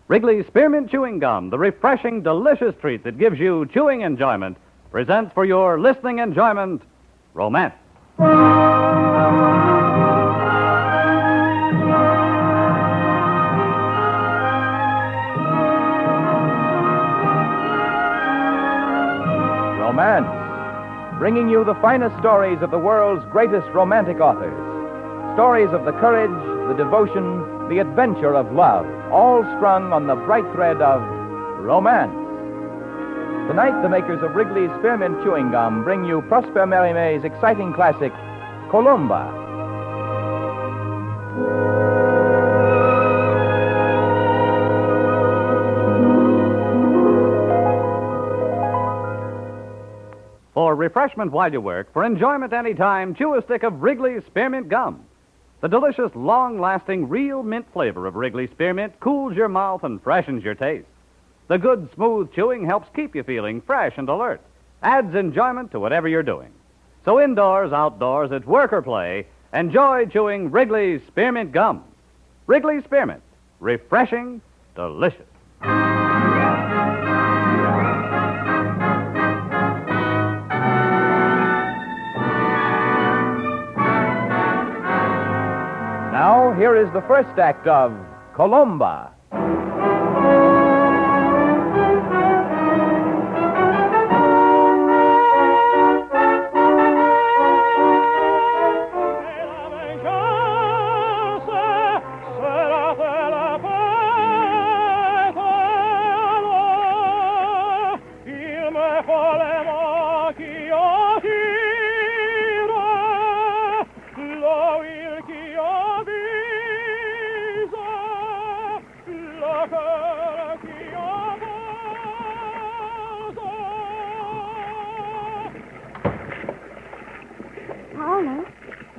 Wrigley's Spearmint Chewing Gum, the refreshing, delicious treat that gives you chewing enjoyment, presents for your listening enjoyment, Romance. Romance, bringing you the finest stories of the world's greatest romantic authors. Stories of the courage, the devotion, the adventure of love, all strung on the bright thread of romance. Tonight, the makers of Wrigley's Spearmint Chewing Gum bring you Prosper Mérimée exciting classic, Columba. For refreshment while you work, for enjoyment any time, chew a stick of Wrigley's Spearmint Gum. The delicious, long-lasting, real mint flavor of Wrigley's Spearmint cools your mouth and freshens your taste. The good, smooth chewing helps keep you feeling fresh and alert, adds enjoyment to whatever you're doing. So indoors, outdoors, at work or play, enjoy chewing Wrigley's Spearmint Gum. Wrigley's Spearmint, refreshing, delicious. Now, here is the first act of Columba.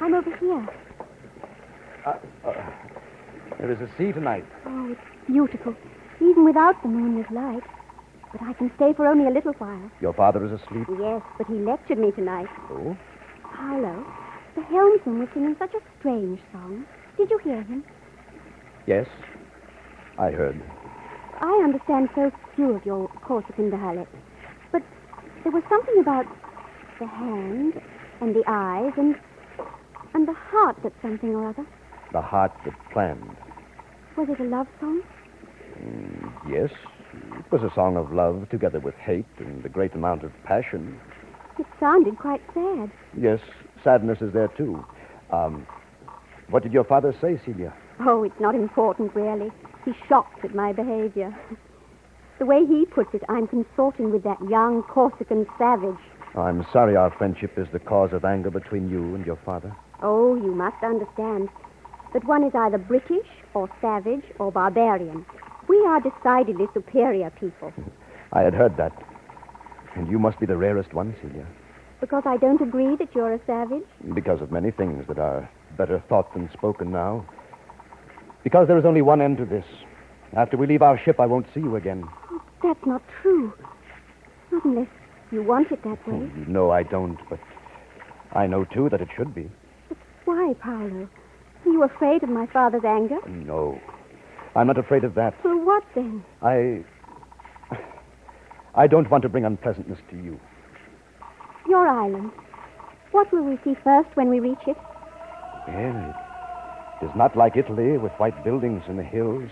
I'm over here. There is a sea tonight. Oh, it's beautiful. Even without the moonlit light. But I can stay for only a little while. Your father is asleep? Yes, but he lectured me tonight. Oh? Paolo, the helmsman was singing such a strange song. Did you hear him? Yes, I heard. I understand so few of your Corsican dialects. But there was something about the hand and the eyes and the heart that something or other. The heart that planned. Was it a love song? Yes. It was a song of love together with hate and a great amount of passion. It sounded quite sad. Yes, sadness is there, too. What did your father say, Celia? Oh, it's not important, really. He's shocked at my behavior. The way he puts it, I'm consorting with that young Corsican savage. I'm sorry our friendship is the cause of anger between you and your father. Oh, you must understand that one is either British or savage or barbarian. We are decidedly superior people. I had heard that. And you must be the rarest one, Celia. Because I don't agree that you're a savage? Because of many things that are better thought than spoken now. Because there is only one end to this. After we leave our ship, I won't see you again. Oh, that's not true. Not unless you want it that way. No, I don't, but I know, too, that it should be. But why, Paolo? Are you afraid of my father's anger? No. I'm not afraid of that. Well, what then? I don't want to bring unpleasantness to you. Your island. What will we see first when we reach it? Well, it is not like Italy with white buildings in the hills.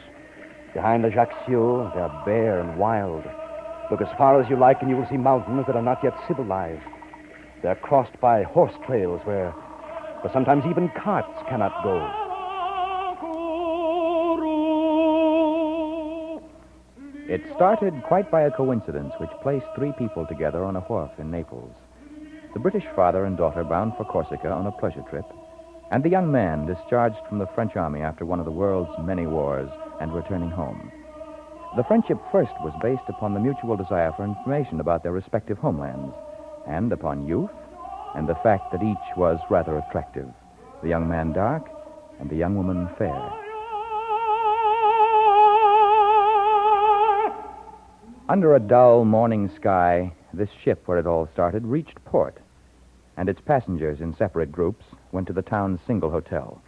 Behind Ajaccio, they are bare and wild. Look as far as you like and you will see mountains that are not yet civilized. They're crossed by horse trails where sometimes even carts cannot go. It started quite by a coincidence which placed three people together on a wharf in Naples. The British father and daughter bound for Corsica on a pleasure trip, and the young man discharged from the French army after one of the world's many wars and returning home. The friendship first was based upon the mutual desire for information about their respective homelands, and upon youth, and the fact that each was rather attractive, the young man dark and the young woman fair. Under a dull morning sky, this ship where it all started reached port, and its passengers in separate groups went to the town's single hotel.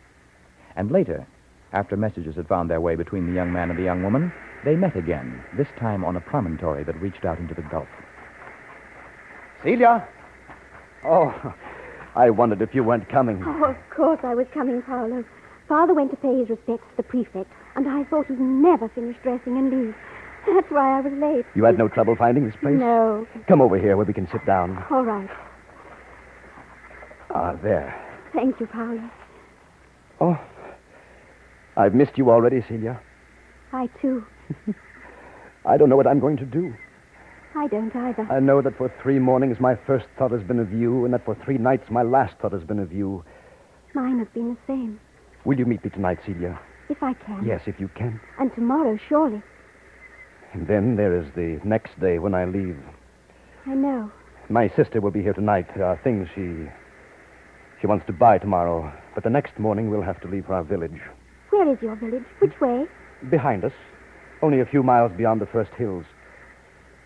And later, After messages had found their way between the young man and the young woman, they met again, this time on a promontory that reached out into the Gulf. Celia! Oh, I wondered if you weren't coming. Oh, of course I was coming, Paolo. Father went to pay his respects to the prefect, and I thought he'd never finish dressing and leave. That's why I was late. You had no trouble finding this place? No. Come over here where we can sit down. All right. Ah, there. Thank you, Paolo. Oh, I've missed you already, Celia. I, too. I don't know what I'm going to do. I don't either. I know that for 3 mornings my first thought has been of you, and that for 3 nights my last thought has been of you. Mine has been the same. Will you meet me tonight, Celia? If I can. Yes, if you can. And tomorrow, surely. And then there is the next day when I leave. I know. My sister will be here tonight. There are things she wants to buy tomorrow. But the next morning we'll have to leave for our village. Where is your village? Which way? Behind us. Only a few miles beyond the first hills.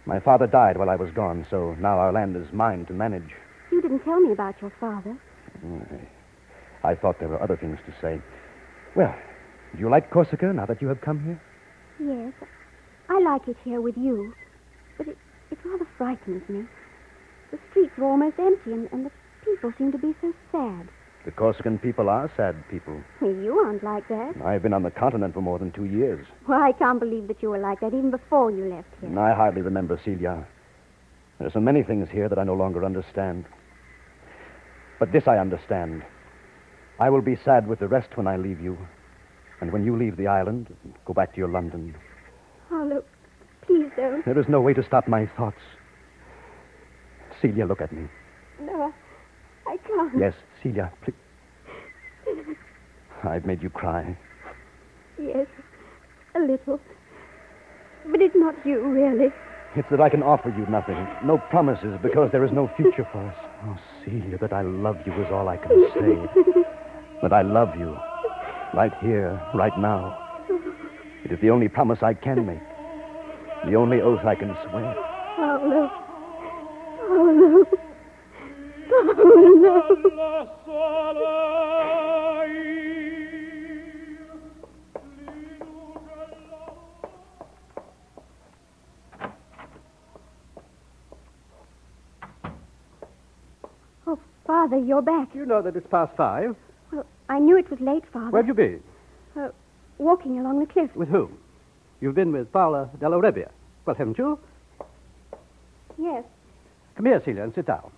My father died while I was gone, so now our land is mine to manage. You didn't tell me about your father. I thought there were other things to say. Well, do you like Corsica now that you have come here? Yes. I like it here with you. But it rather frightens me. The streets are almost empty, and the people seem to be so sad. The Corsican people are sad people. Well, you aren't like that. I've been on the continent for more than 2 years. Well, I can't believe that you were like that even before you left here. I hardly remember, Celia. There are so many things here that I no longer understand. But this I understand. I will be sad with the rest when I leave you. And when you leave the island and go back to your London. Oh, look, please don't. There is no way to stop my thoughts. Celia, look at me. No, I can't. Yes, Celia, please. I've made you cry. Yes, a little. But it's not you, really. It's that I can offer you nothing. No promises, because there is no future for us. Oh, Celia, that I love you is all I can say. That I love you. Right here, right now. It is the only promise I can make. The only oath I can swear. Paolo. Paolo. Paolo. Oh, Father, you're back. You know that it's past 5. Well, I knew it was late, Father. Where have you been? Walking along the cliff. With whom? You've been with Paola della Rebbia. Well, haven't you? Yes. Come here, Celia, and sit down.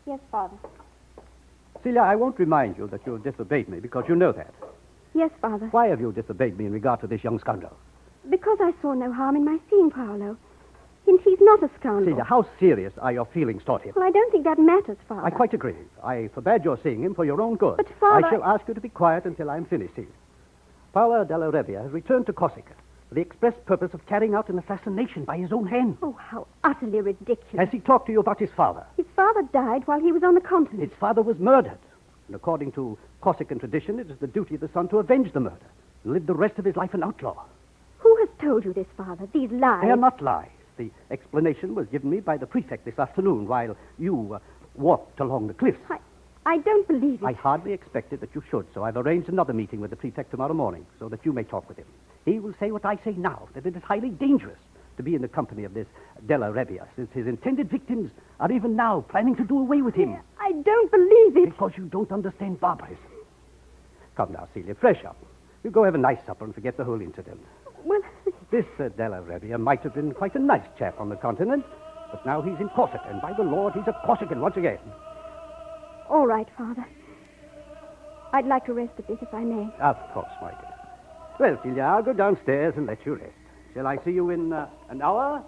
Yes, Father. Celia, I won't remind you that you disobeyed me, because you know that. Yes, Father. Why have you disobeyed me in regard to this young scoundrel? Because I saw no harm in my seeing Paolo. Since he's not a scoundrel. Celia, how serious are your feelings toward him? Well, I don't think that matters, Father. I quite agree. I forbade your seeing him for your own good. But, Father... I shall ask you to be quiet until I'm finished here. Paolo della Rebbia has returned to Corsica for the express purpose of carrying out an assassination by his own hand. Oh, how utterly ridiculous. Has he talked to you about his father? His father died while he was on the continent. His father was murdered. And according to Corsican tradition, it is the duty of the son to avenge the murder and live the rest of his life an outlaw. Who has told you this, Father? These lies? They are not lies. The explanation was given me by the prefect this afternoon while you walked along the cliffs. I don't believe it. I hardly expected that you should, so I've arranged another meeting with the prefect tomorrow morning so that you may talk with him. He will say what I say now, that it is highly dangerous to be in the company of this della Rebbia, since his intended victims are even now planning to do away with him. I don't believe it. Because you don't understand barbarism. Come now, Celia, fresh up. You go have a nice supper and forget the whole incident. Well... This della Rebbia might have been quite a nice chap on the continent, but now he's in Corsica, and by the Lord, he's a Corsican once again. All right, Father. I'd like to rest a bit, if I may. Of course, my dear. Well, Celia, I'll go downstairs and let you rest. Shall I see you in an hour?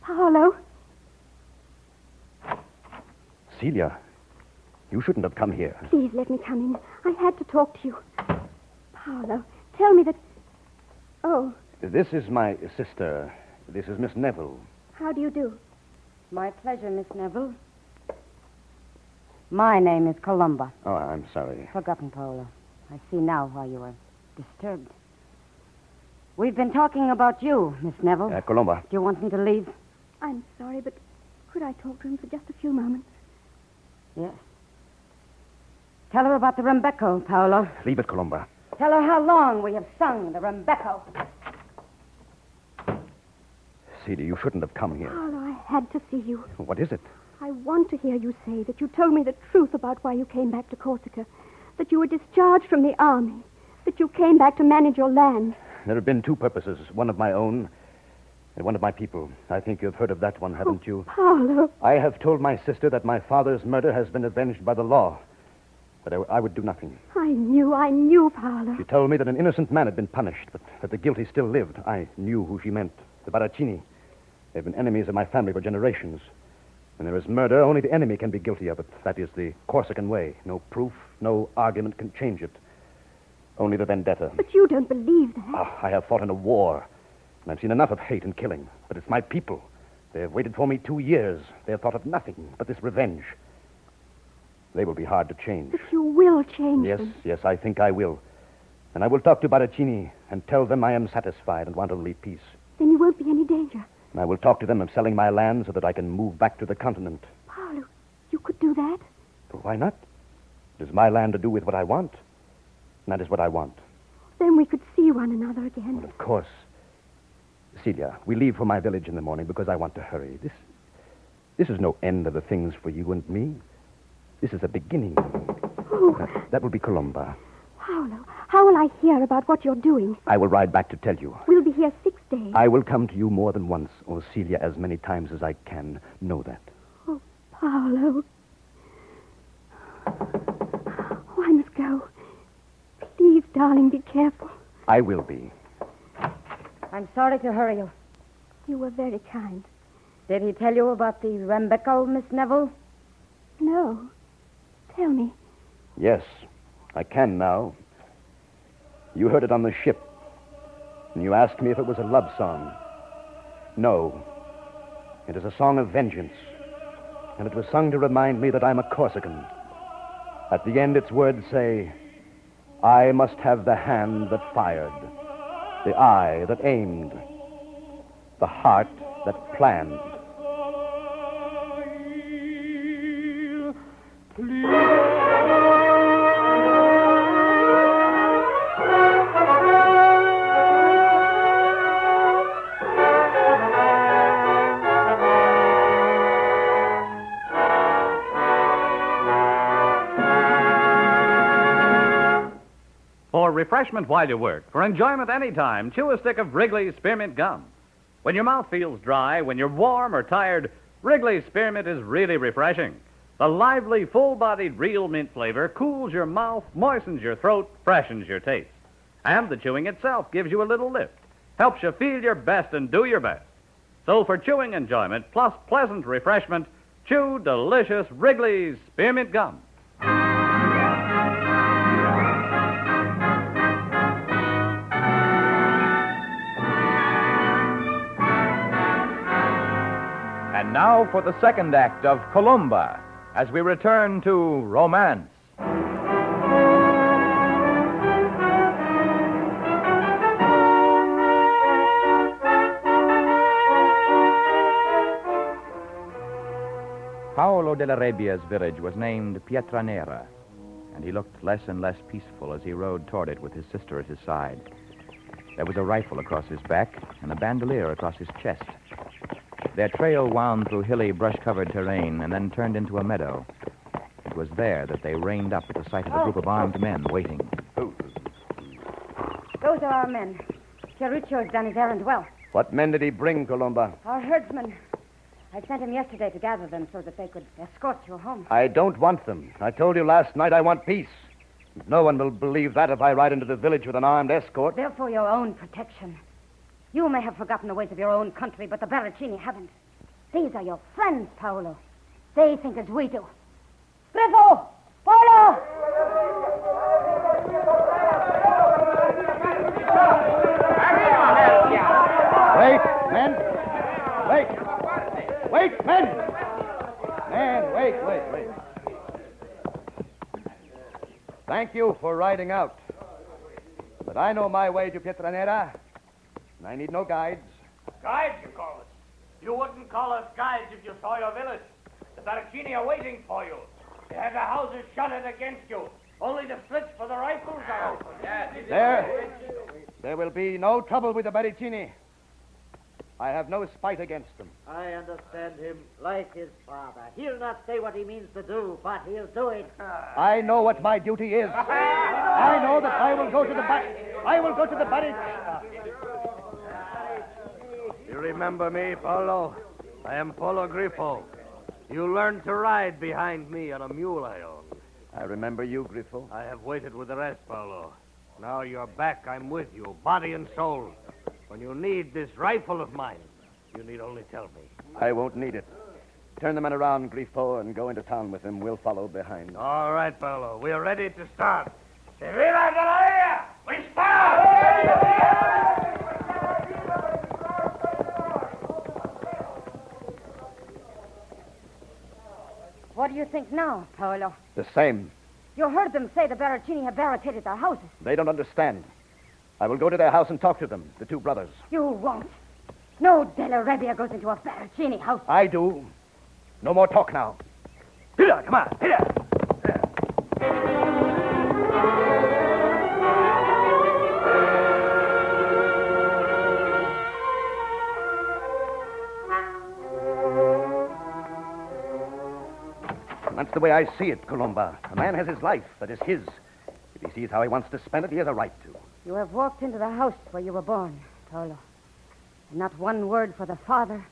Paolo? Celia, you shouldn't have come here. Please let me come in. I had to talk to you. Paolo, tell me that... Oh. This is my sister. This is Miss Neville. How do you do? My pleasure, Miss Neville. My name is Columba. Oh, I'm sorry. Forgotten, Paolo. I see now why you were disturbed. We've been talking about you, Miss Neville. Colomba. Do you want me to leave? I'm sorry, but could I talk to him for just a few moments? Yes. Tell her about the Rembecco, Paolo. Leave it, Colomba. Tell her how long we have sung the Rembecco. Celia, you shouldn't have come here. Paolo, I had to see you. What is it? I want to hear you say that you told me the truth about why you came back to Corsica, that you were discharged from the army, that you came back to manage your land. There have been two purposes, one of my own and one of my people. I think you've heard of that one, haven't you? Paolo. I have told my sister that my father's murder has been avenged by the law, but I would do nothing. I knew, Paolo. She told me that an innocent man had been punished, but that the guilty still lived. I knew who she meant, the Baracini. They've been enemies of my family for generations. When there is murder, only the enemy can be guilty of it. That is the Corsican way. No proof, no argument can change it. Only the vendetta. But you don't believe that. I have fought in a war, and I've seen enough of hate and killing. But it's my people. They have waited for me 2 years. They have thought of nothing but this revenge. They will be hard to change. But you will change them. Yes, I think I will. And I will talk to Baracini and tell them I am satisfied and want only peace. Then you won't be any danger. And I will talk to them of selling my land so that I can move back to the continent. Paolo, you could do that? But why not? It is my land to do with what I want. And that is what I want. Then we could see one another again. Well, of course. Celia, we leave for my village in the morning because I want to hurry. This is no end of the things for you and me. This is a beginning. Oh. That will be Colomba. Paolo, how will I hear about what you're doing? I will ride back to tell you. We'll be here 6 days. I will come to you more than once, or Celia, as many times as I can. Know that. Oh, Paolo. Oh, I must go. Please, darling, be careful. I will be. I'm sorry to hurry you. You were very kind. Did he tell you about the Rembecco, Miss Neville? No. Tell me. Yes, I can now. You heard it on the ship, and you asked me if it was a love song. No. It is a song of vengeance, and it was sung to remind me that I'm a Corsican. At the end, its words say, I must have the hand that fired, the eye that aimed, the heart that planned. For refreshment while you work, for enjoyment any time, chew a stick of Wrigley's Spearmint Gum. When your mouth feels dry, when you're warm or tired, Wrigley's Spearmint is really refreshing. The lively, full-bodied real mint flavor cools your mouth, moistens your throat, freshens your taste. And the chewing itself gives you a little lift, helps you feel your best and do your best. So for chewing enjoyment plus pleasant refreshment, chew delicious Wrigley's Spearmint Gum. And now for the second act of Colomba, as we return to romance. Paolo della Rebbia's village was named Pietranera, and he looked less and less peaceful as he rode toward it with his sister at his side. There was a rifle across his back and a bandolier across his chest. Their trail wound through hilly, brush-covered terrain and then turned into a meadow. It was there that they reined up at the sight of a group of armed men waiting. Those are our men. Chiaricchio's done his errand well. What men did he bring, Colomba? Our herdsman. I sent him yesterday to gather them so that they could escort you home. I don't want them. I told you last night I want peace. No one will believe that if I ride into the village with an armed escort. They're for your own protection. You may have forgotten the ways of your own country, but the Baracini haven't. These are your friends, Paolo. They think as we do. Griffo! Paolo! Wait, men! Wait! Wait, men! Men, wait. Thank you for riding out. But I know my way to Pietranera, and I need no guides. Guides, you call us? You wouldn't call us guides if you saw your village. The Baracchini are waiting for you. They have the houses shuttered against you. Only the slits for the rifles are open. There will be no trouble with the Baracchini. I have no spite against them. I understand him like his father. He'll not say what he means to do, but he'll do it. I know what my duty is. I know that I will go to the barracks. You remember me, Paolo? I am Polo Grifo. You learned to ride behind me on a mule I own. I remember you, Grifo. I have waited with the rest, Paolo. Now you're back, I'm with you, body and soul. When you need this rifle of mine, you need only tell me. I won't need it. Turn the men around, Grifo, and go into town with him. We'll follow behind. All right, Paolo. We're ready to start. Se viva de la vida! We start! What do you think now, Paolo? The same. You heard them say the Baracchini have barricaded their houses. They don't understand. I will go to their house and talk to them, the two brothers. You won't. No Della Rebbia goes into a Baracchini house. I do. No more talk now. Here, come on, here. That's the way I see it, Colomba. A man has his life that is his. If he sees how he wants to spend it, he has a right to. You have walked into the house where you were born, Paolo. And not one word for the father.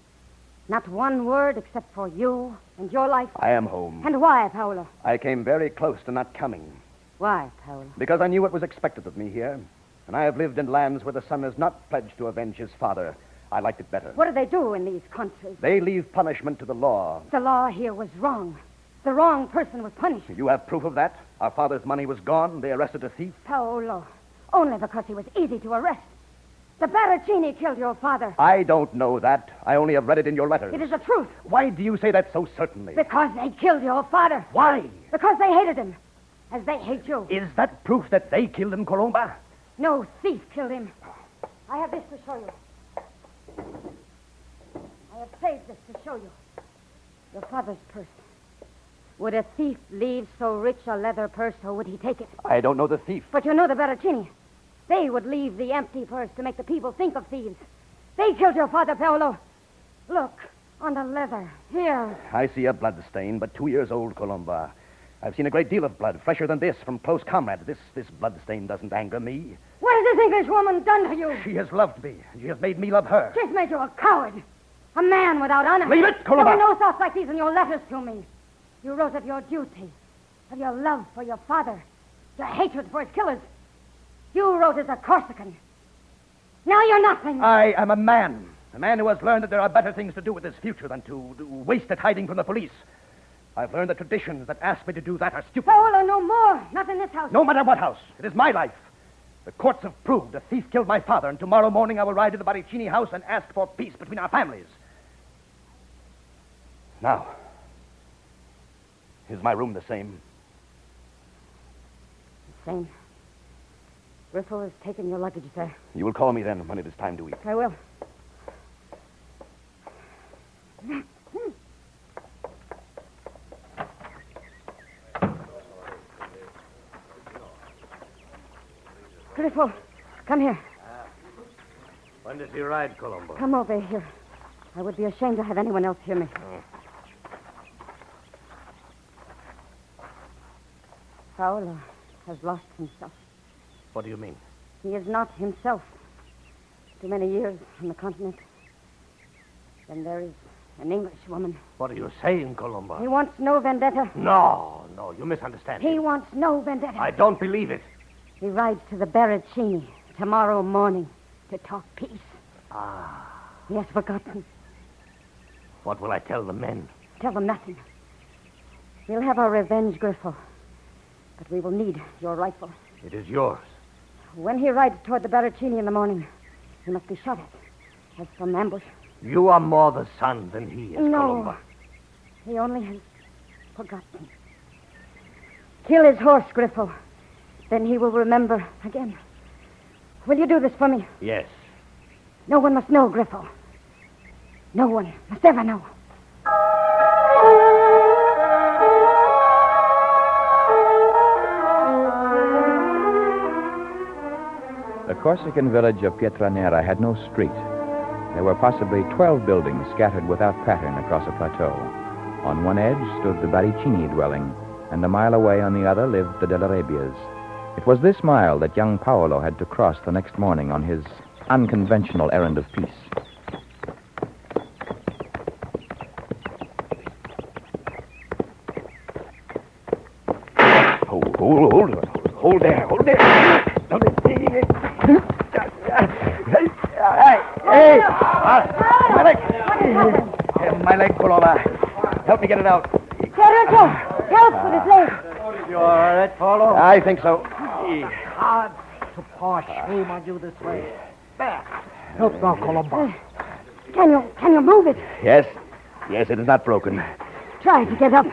Not one word except for you and your life. I am home. And why, Paolo? I came very close to not coming. Why, Paolo? Because I knew what was expected of me here. And I have lived in lands where the son is not pledged to avenge his father. I liked it better. What do they do in these countries? They leave punishment to the law. The law here was wrong. The wrong person was punished. You have proof of that? Our father's money was gone. They arrested a thief. Paolo, only because he was easy to arrest. The Baracchini killed your father. I don't know that. I only have read it in your letters. It is the truth. Why do you say that so certainly? Because they killed your father. Why? Because they hated him, as they hate you. Is that proof that they killed him, Colomba? No thief killed him. I have this to show you. I have saved this to show you. Your father's purse. Would a thief leave so rich a leather purse, or would he take it? I don't know the thief. But you know the Baracchini. They would leave the empty purse to make the people think of thieves. They killed your father, Paolo. Look, on the leather, here. I see a blood stain, but 2 years old, Colomba. I've seen a great deal of blood, fresher than this, from close comrades. This blood stain doesn't anger me. What has this English woman done to you? She has loved me, and she has made me love her. She's made you a coward. A man without honor. Leave it, Colomba. There were no thoughts like these in your letters to me. You wrote of your duty, of your love for your father, your hatred for his killers. You wrote as a Corsican. Now you're nothing. I am a man who has learned that there are better things to do with his future than to waste it hiding from the police. I've learned that traditions that ask me to do that are stupid. Paolo, no more. Not in this house. No matter what house. It is my life. The courts have proved the thief killed my father, and tomorrow morning I will ride to the Baracchini house and ask for peace between our families. Now, is my room the same? The same. Grifo has taken your luggage, sir. You will call me then when it is time to eat. I will. Grifo, come here. When does he ride, Colombo? Come over here. I would be ashamed to have anyone else hear me. Paolo has lost himself. What do you mean? He is not himself. Too many years on the continent. Then there is an Englishwoman. What are you saying, Colombo? He wants no vendetta. No, you misunderstand me. He wants no vendetta. I don't believe it. He rides to the Baracchini tomorrow morning to talk peace. He has forgotten. What will I tell the men? Tell them nothing. We'll have our revenge, Grifo. But we will need your rifle. It is yours. When he rides toward the Baracchini in the morning, he must be shot at, as from ambush. You are more the son than he is, No. Colombo. He only has forgotten. Kill his horse, Grifo. Then he will remember again. Will you do this for me? Yes. No one must know, Griffo. No one must ever know. The Corsican village of Pietranera had no street. There were possibly 12 buildings scattered without pattern across a plateau. On one edge stood the Baricini dwelling, and a mile away on the other lived the Della Rebbias. It was this mile that young Paolo had to cross the next morning on his unconventional errand of peace. Hold there. Hey! My leg! My leg, Coloma. Help me get it out. Sergio, help with his leg. You all right, Paolo? I think so. Hard to pour shame on you this way. There. Help now, Colombo. Can you move it? Yes, it is not broken. Try to get up.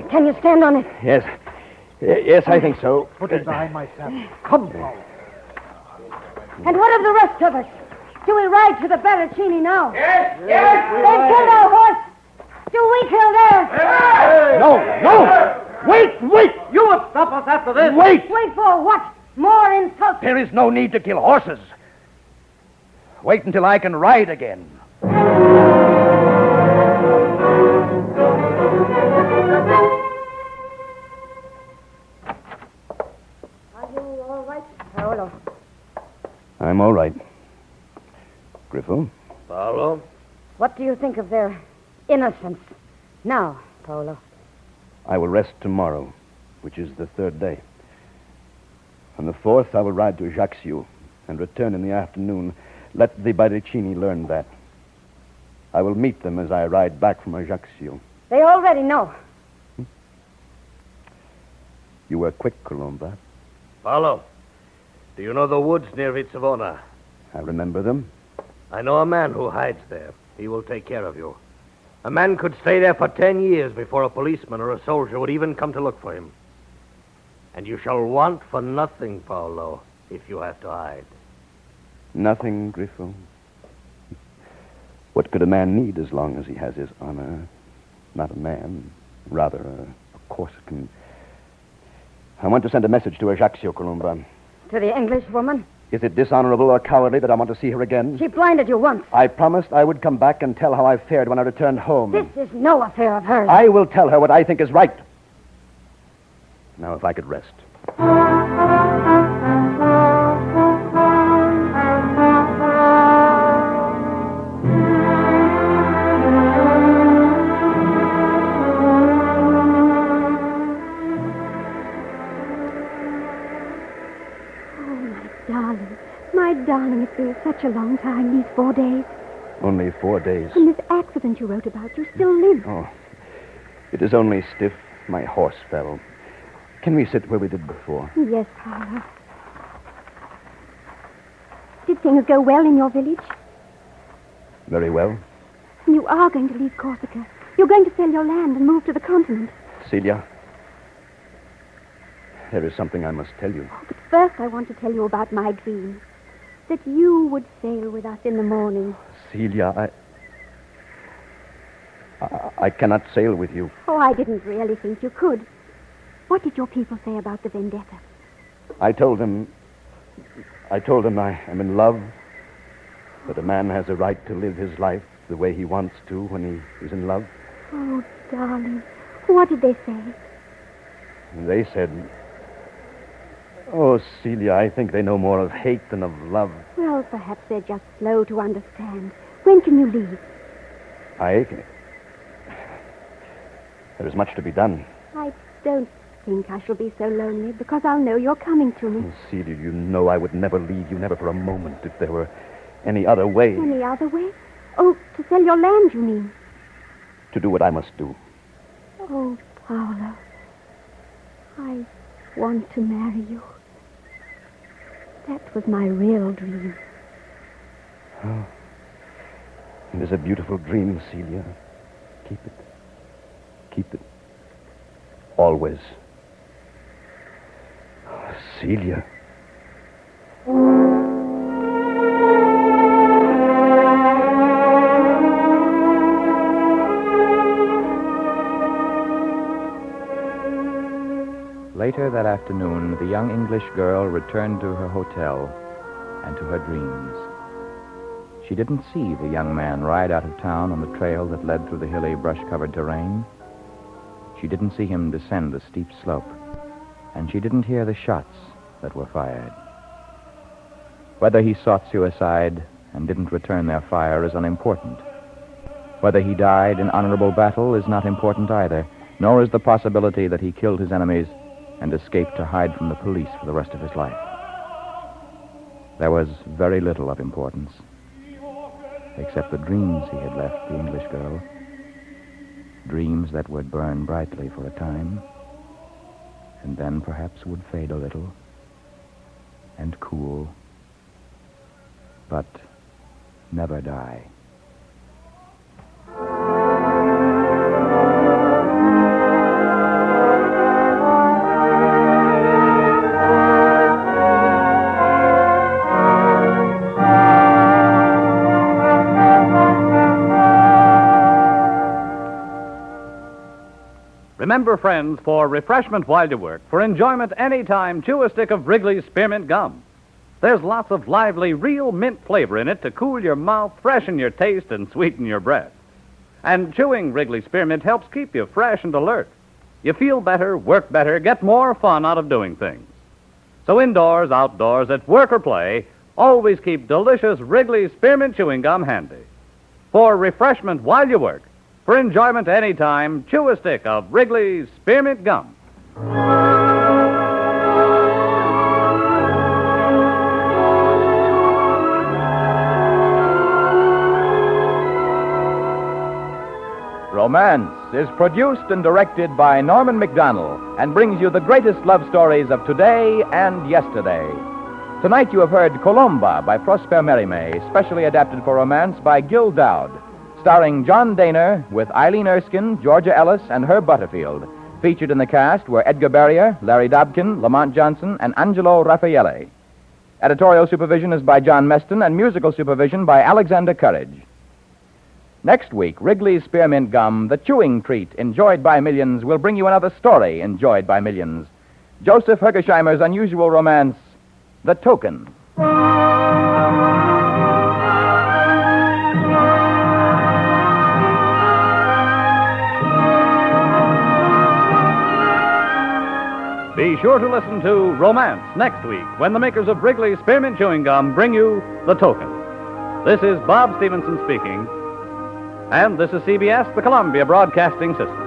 Can you stand on it? Yes, I think so. Put it behind my saddle. Come, Paolo. And what of the rest of us? Do we ride to the Baracini now? Yes. They've killed our horse. Do we kill theirs? No! Wait! You will stop us after this. Wait! Wait for what? More insults? There is no need to kill horses. Wait until I can ride again. Are you all right, Paolo? I'm all right. Griffo? Paolo? What do you think of their innocence now, Paolo? I will rest tomorrow, which is the third day. On the fourth, I will ride to Ajaccio and return in the afternoon. Let the Baricini learn that. I will meet them as I ride back from Ajaccio. They already know. You were quick, Colomba. Paolo, do you know the woods near Vizzavona? I remember them. I know a man who hides there. He will take care of you. A man could stay there for 10 years before a policeman or a soldier would even come to look for him. And you shall want for nothing, Paolo, if you have to hide. Nothing, Griffo. What could a man need as long as he has his honor? Not a man, rather a Corsican. I want to send a message to Ajaccio, Colomba. To the English woman? Is it dishonorable or cowardly that I want to see her again? She blinded you once. I promised I would come back and tell how I fared when I returned home. This is no affair of hers. I will tell her what I think is right. Now, if I could rest. My darling, it's been such a long time, these 4 days. Only 4 days. And this accident you wrote about, you still limp. Oh, it is only stiff. My horse fell. Can we sit where we did before? Yes, Paolo. Did things go well in your village? Very well. You are going to leave Corsica. You're going to sell your land and move to the continent. Celia, there is something I must tell you. But first I want to tell you about my dream. That you would sail with us in the morning. Celia, I cannot sail with you. Oh, I didn't really think you could. What did your people say about the vendetta? I told them I am in love, that a man has a right to live his life the way he wants to when he is in love. Oh, darling, what did they say? They said, oh, Celia, I think they know more of hate than of love. Well, perhaps they're just slow to understand. When can you leave? There is much to be done. I don't think I shall be so lonely because I'll know you're coming to me. Oh, Celia, you know I would never leave you, never for a moment, if there were any other way. Any other way? Oh, to sell your land, you mean? To do what I must do. Oh, Paolo, I want to marry you. That was my real dream. Oh, it is a beautiful dream, Celia. Keep it. Keep it. Always. Celia. Later that afternoon, the young English girl returned to her hotel and to her dreams. She didn't see the young man ride out of town on the trail that led through the hilly, brush-covered terrain. She didn't see him descend the steep slope, and she didn't hear the shots that were fired. Whether he sought suicide and didn't return their fire is unimportant. Whether he died in honorable battle is not important either, nor is the possibility that he killed his enemies and escaped to hide from the police for the rest of his life. There was very little of importance, except the dreams he had left the English girl. Dreams that would burn brightly for a time, and then perhaps would fade a little, and cool, but never die. Remember, friends, for refreshment while you work, for enjoyment any time, chew a stick of Wrigley's Spearmint Gum. There's lots of lively, real mint flavor in it to cool your mouth, freshen your taste, and sweeten your breath. And chewing Wrigley's Spearmint helps keep you fresh and alert. You feel better, work better, get more fun out of doing things. So indoors, outdoors, at work or play, always keep delicious Wrigley's Spearmint Chewing Gum handy. For refreshment while you work, for enjoyment any time, chew a stick of Wrigley's Spearmint Gum. Romance is produced and directed by Norman MacDonald and brings you the greatest love stories of today and yesterday. Tonight you have heard Colomba by Prosper Mérimée, specially adapted for romance by Gil Dowd, starring John Daner with Eileen Erskine, Georgia Ellis, and Herb Butterfield. Featured in the cast were Edgar Barrier, Larry Dobkin, Lamont Johnson, and Angelo Raffaele. Editorial supervision is by John Meston, and musical supervision by Alexander Courage. Next week, Wrigley's Spearmint Gum, the chewing treat enjoyed by millions, will bring you another story enjoyed by millions. Joseph Hergesheimer's unusual romance, The Token. Be sure to listen to Romance next week when the makers of Wrigley's Spearmint Chewing Gum bring you The Token. This is Bob Stevenson speaking, and this is CBS, the Columbia Broadcasting System.